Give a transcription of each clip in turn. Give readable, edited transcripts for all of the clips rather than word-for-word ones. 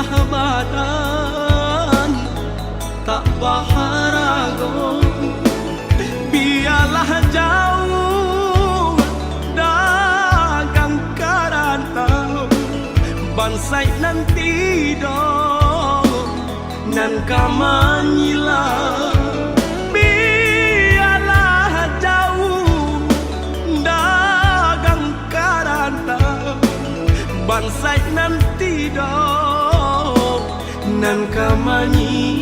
Biarlah badan tak baharago, biarlah jauh dagang karantau, bansai nanti dong nan kamanyila. Biarlah jauh dagang karantau, bansai nanti dong nan kamanyilau.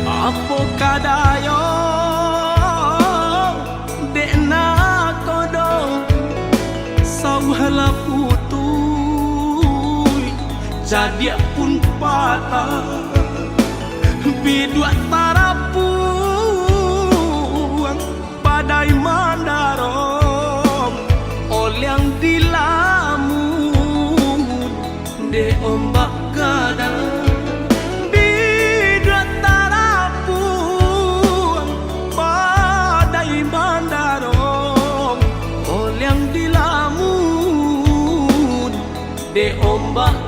Apo kadayo dekna kodong sauhala putui jadi pun patah bidua tarapuang badai mandarong olyang dilamun de ombak kadang. De ombak